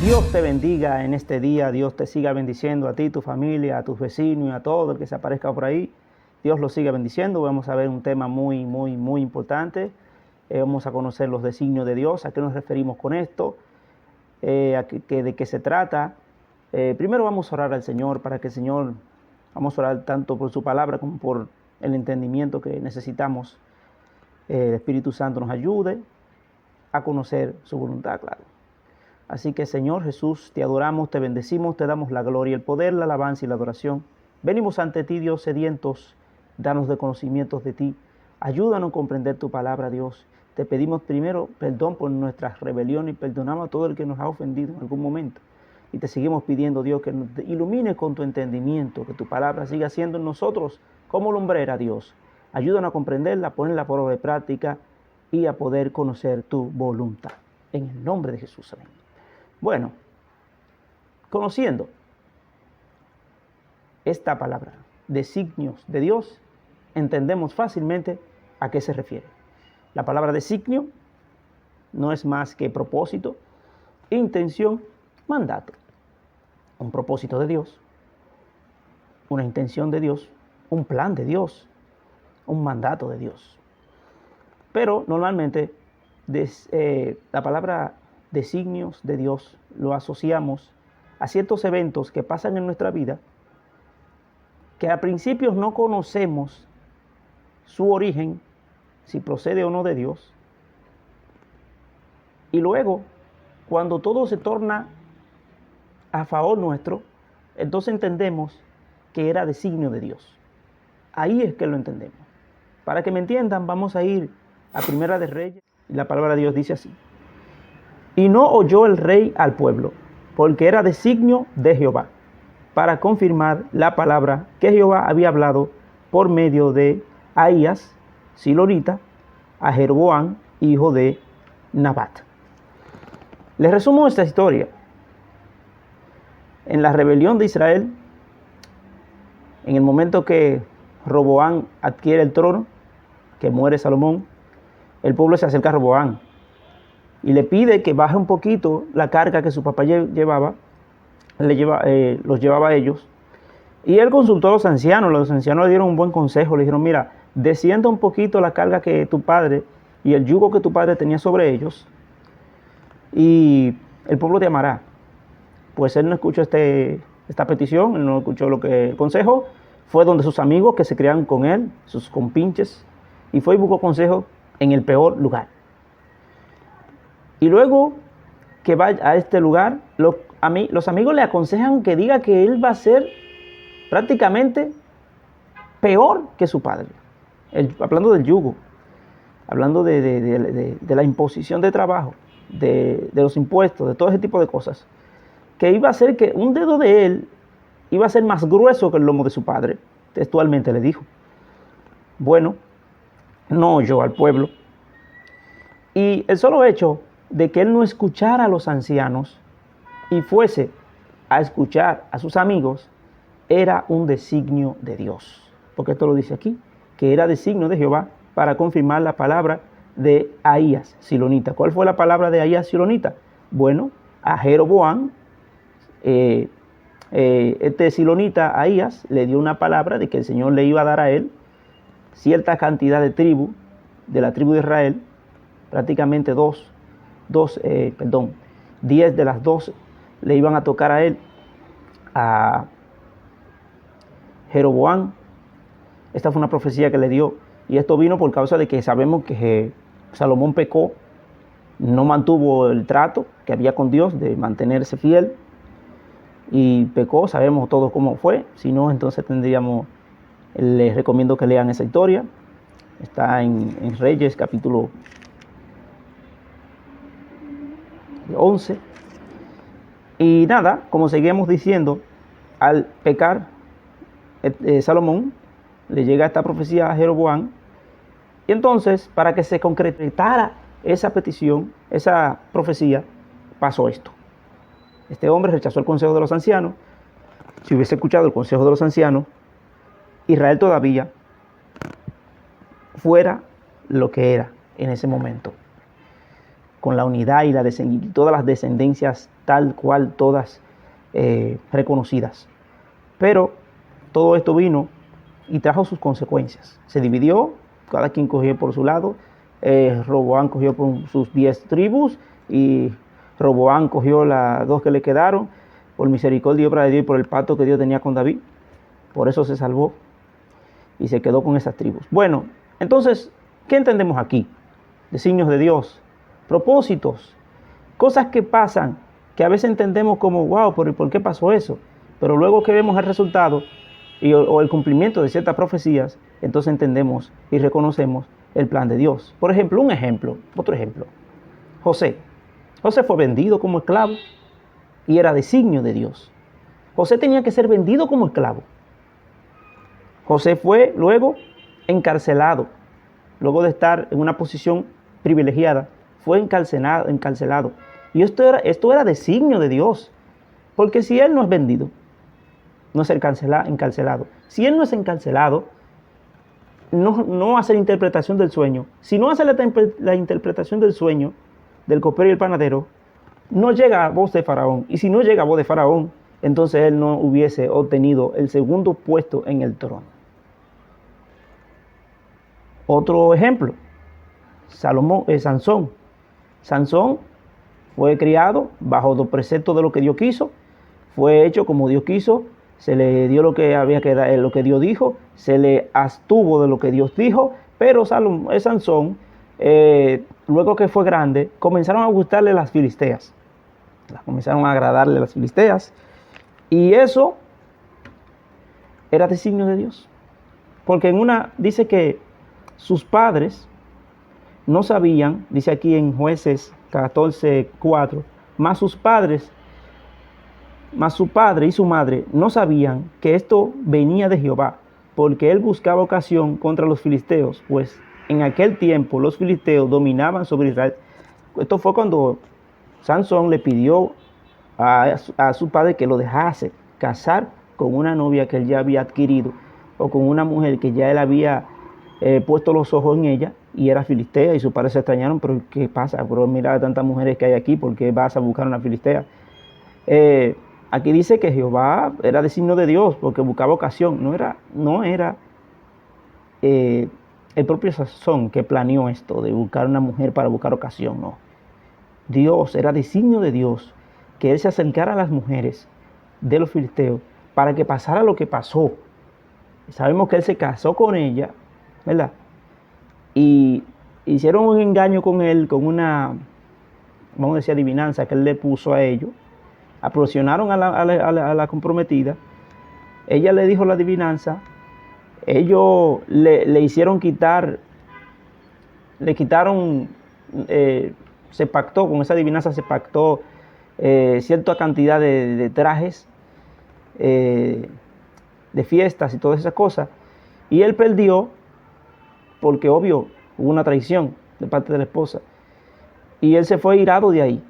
Dios te bendiga en este día, Dios te siga bendiciendo a ti, tu familia, a tus vecinos y a todo el que se aparezca por ahí. Dios los siga bendiciendo. Vamos a ver un tema muy importante. Vamos a conocer los designios de Dios, a qué nos referimos con esto, de qué se trata. Primero vamos a orar al Señor para que el Señor, vamos a orar tanto por su palabra como por el entendimiento que necesitamos. El Espíritu Santo nos ayude a conocer su voluntad, claro. Así que, Señor Jesús, te adoramos, te bendecimos, te damos la gloria, el poder, la alabanza y la adoración. Venimos ante ti, Dios, sedientos, danos de conocimientos de ti. Ayúdanos a comprender tu palabra, Dios. Te pedimos primero perdón por nuestras rebeliones y perdonamos a todo el que nos ha ofendido en algún momento. Y te seguimos pidiendo, Dios, que nos ilumines con tu entendimiento, que tu palabra siga siendo en nosotros como lumbrera, Dios. Ayúdanos a comprenderla, a ponerla por obra de práctica y a poder conocer tu voluntad. En el nombre de Jesús, amén. Bueno, conociendo esta palabra, designios de Dios, entendemos fácilmente a qué se refiere. La palabra designio no es más que propósito, intención, mandato. Un propósito de Dios, una intención de Dios, un plan de Dios, un mandato de Dios. Pero normalmente la palabra designios de Dios lo asociamos a ciertos eventos que pasan en nuestra vida que a principios no conocemos su origen, si procede o no de Dios, y luego cuando todo se torna a favor nuestro, entonces entendemos que era designio de Dios. Ahí es que lo entendemos. Para que me entiendan, vamos a ir a Primera de Reyes, y la palabra de Dios dice así: y no oyó el rey al pueblo, porque era designio de Jehová, para confirmar la palabra que Jehová había hablado por medio de Ahías, silonita, a Jeroboam, hijo de Nabat. Les resumo esta historia. En la rebelión de Israel, en el momento que Roboam adquiere el trono, que muere Salomón, el pueblo se acerca a Roboam y le pide que baje un poquito la carga que su papá llevaba, los llevaba a ellos. Y él consultó a los ancianos le dieron un buen consejo, le dijeron: mira, descienda un poquito la carga que tu padre y el yugo que tu padre tenía sobre ellos, y el pueblo te amará. Pues él no escuchó esta petición, él no escuchó el consejo, fue donde sus amigos que se criaron con él, sus compinches, y fue y buscó consejo en el peor lugar. Y luego que va a este lugar, los amigos le aconsejan que diga que él va a ser prácticamente peor que su padre. Hablando del yugo, hablando de la imposición de trabajo, de los impuestos, de todo ese tipo de cosas, que iba a ser que un dedo de él iba a ser más grueso que el lomo de su padre, textualmente le dijo. Bueno, no oyó al pueblo, y el solo hecho de que él no escuchara a los ancianos y fuese a escuchar a sus amigos era un designio de Dios, porque esto lo dice aquí, que era designio de Jehová para confirmar la palabra de Ahías, silonita. ¿Cuál fue la palabra de Ahías, silonita? Bueno, a Jeroboam, este silonita Ahías le dio una palabra de que el Señor le iba a dar a él cierta cantidad de la tribu de Israel, prácticamente 10 de las 12 le iban a tocar a él, a Jeroboam. Esta fue una profecía que le dio, y esto vino por causa de que sabemos que Salomón pecó, no mantuvo el trato que había con Dios de mantenerse fiel, y pecó. Sabemos todos cómo fue. Si no, entonces les recomiendo que lean esa historia. Está en Reyes capítulo 11. Y nada, como seguimos diciendo, al pecar Salomón, le llega esta profecía a Jeroboam, y entonces, para que se concretara esa petición, esa profecía, pasó esto. Este hombre rechazó el consejo de los ancianos. Si hubiese escuchado el consejo de los ancianos, Israel todavía fuera lo que era en ese momento. con la unidad y todas las descendencias tal cual, todas reconocidas. Pero todo esto vino y trajo sus consecuencias. Se dividió, cada quien cogió por su lado. Roboam cogió por sus 10 tribus y Roboam cogió las 2 que le quedaron por misericordia y obra de Dios y por el pacto que Dios tenía con David. Por eso se salvó y se quedó con esas tribus. Bueno, entonces, ¿qué entendemos aquí? Designios de Dios, propósitos, cosas que pasan, que a veces entendemos como, wow, ¿por qué pasó eso? Pero luego que vemos el resultado o el cumplimiento de ciertas profecías, entonces entendemos y reconocemos el plan de Dios. Por ejemplo, otro ejemplo. José fue vendido como esclavo y era designio de Dios. José tenía que ser vendido como esclavo. José fue luego encarcelado. Luego de estar en una posición privilegiada, fue encarcelado. Y esto era designio de Dios. Porque si él no es vendido, no es encarcelado. Si él no es encarcelado, no hace la interpretación del sueño. Si no hace la interpretación del sueño del copero y el panadero, no llega a voz de Faraón. Y si no llega a voz de Faraón, entonces él no hubiese obtenido el segundo puesto en el trono. Otro ejemplo, Sansón. Sansón fue criado bajo los preceptos de lo que Dios quiso, fue hecho como Dios quiso, se le dio lo que había que dar, lo que Dios dijo, se le abstuvo de lo que Dios dijo, pero Sansón, luego que fue grande, comenzaron a gustarle las filisteas, comenzaron a agradarle las filisteas, y eso era designio de Dios, porque dice que sus padres no sabían, dice aquí en Jueces 14:4, mas su padre y su madre no sabían que esto venía de Jehová, porque él buscaba ocasión contra los filisteos, pues en aquel tiempo los filisteos dominaban sobre Israel. Esto fue cuando Sansón le pidió a su padre que lo dejase casar con una novia que él ya había adquirido, o con una mujer que ya él había puesto los ojos en ella, y era filistea, y sus padres se extrañaron, pero ¿qué pasa? Pero mira tantas mujeres que hay aquí, ¿por qué vas a buscar una filistea? Aquí dice que Jehová era designio de Dios, porque buscaba ocasión, no era el propio Sansón que planeó esto, de buscar una mujer para buscar ocasión, no. Dios, era designio de Dios, que él se acercara a las mujeres de los filisteos, para que pasara lo que pasó. Sabemos que él se casó con ella, ¿verdad? Y hicieron un engaño con él, con una, vamos a decir, adivinanza que él le puso a ellos. Aproximaron a la comprometida. Ella le dijo la adivinanza. Ellos le hicieron quitar, le quitaron, se pactó, con esa adivinanza se pactó cierta cantidad de trajes, de fiestas y todas esas cosas. Y él perdió, porque obvio hubo una traición de parte de la esposa. Y él se fue irado de ahí.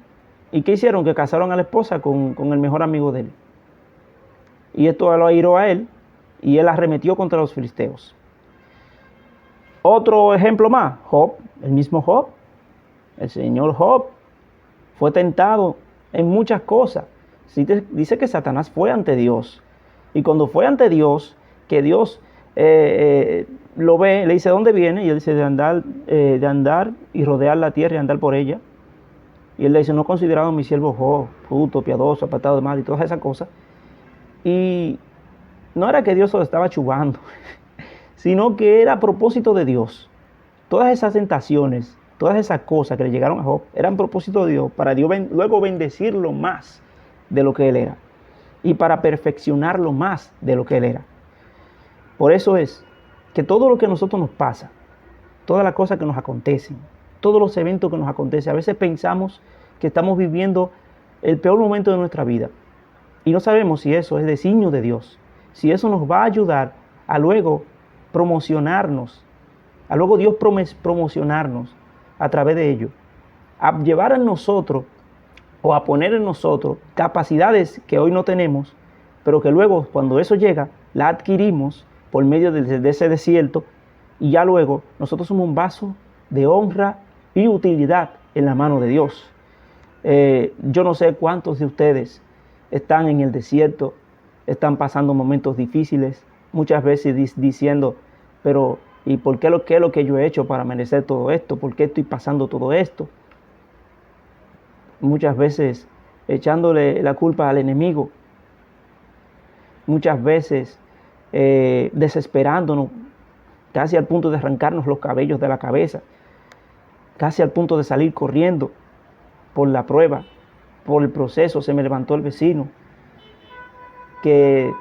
¿Y qué hicieron? Que casaron a la esposa con el mejor amigo de él. Y esto lo airó a él, y él arremetió contra los filisteos. Otro ejemplo más, Job, el mismo Job. El señor Job fue tentado en muchas cosas. Dice que Satanás fue ante Dios. Y cuando fue ante Dios, que Dios lo ve, le dice, ¿dónde viene? Y él dice, de andar y rodear la tierra y andar por ella. Y él le dice, no considerado a mi siervo Job, justo, piadoso, apartado de mal y todas esas cosas. Y no era que Dios se lo estaba chubando, sino que era a propósito de Dios. Todas esas tentaciones, todas esas cosas que le llegaron a Job, eran propósito de Dios, para Dios luego bendecirlo más de lo que él era, y para perfeccionarlo más de lo que él era. Por eso es que todo lo que a nosotros nos pasa, todas las cosas que nos acontecen, todos los eventos que nos acontecen, a veces pensamos que estamos viviendo el peor momento de nuestra vida. Y no sabemos si eso es designio de Dios, si eso nos va a ayudar a luego promocionarnos, a luego Dios promocionarnos a través de ello, a llevar en nosotros o a poner en nosotros capacidades que hoy no tenemos, pero que luego cuando eso llega, la adquirimos por medio de ese desierto, y ya luego nosotros somos un vaso de honra y utilidad en la mano de Dios. Yo no sé cuántos de ustedes están en el desierto, están pasando momentos difíciles, muchas veces diciendo, pero ¿y por qué qué es lo que yo he hecho para merecer todo esto? ¿Por qué estoy pasando todo esto? Muchas veces echándole la culpa al enemigo, muchas veces desesperándonos, casi al punto de arrancarnos los cabellos de la cabeza, casi al punto de salir corriendo por la prueba, por el proceso. Se me levantó el vecino, que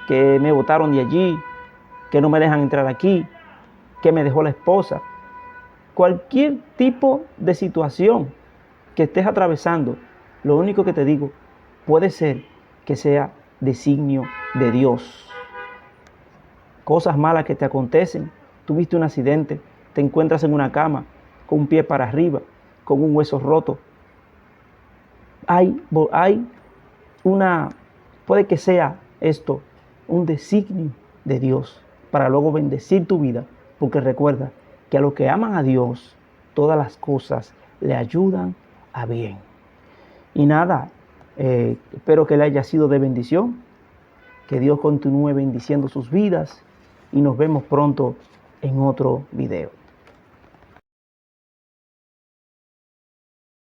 me botaron de allí, que no me dejan entrar aquí, que me dejó la esposa. Cualquier tipo de situación que estés atravesando, lo único que te digo, puede ser que sea designio de Dios. Cosas malas que te acontecen, tuviste un accidente, te encuentras en una cama, con un pie para arriba, con un hueso roto. Puede que sea esto un designio de Dios para luego bendecir tu vida, porque recuerda que a los que aman a Dios, todas las cosas le ayudan a bien. Y nada, espero que le haya sido de bendición, que Dios continúe bendiciendo sus vidas y nos vemos pronto en otro video.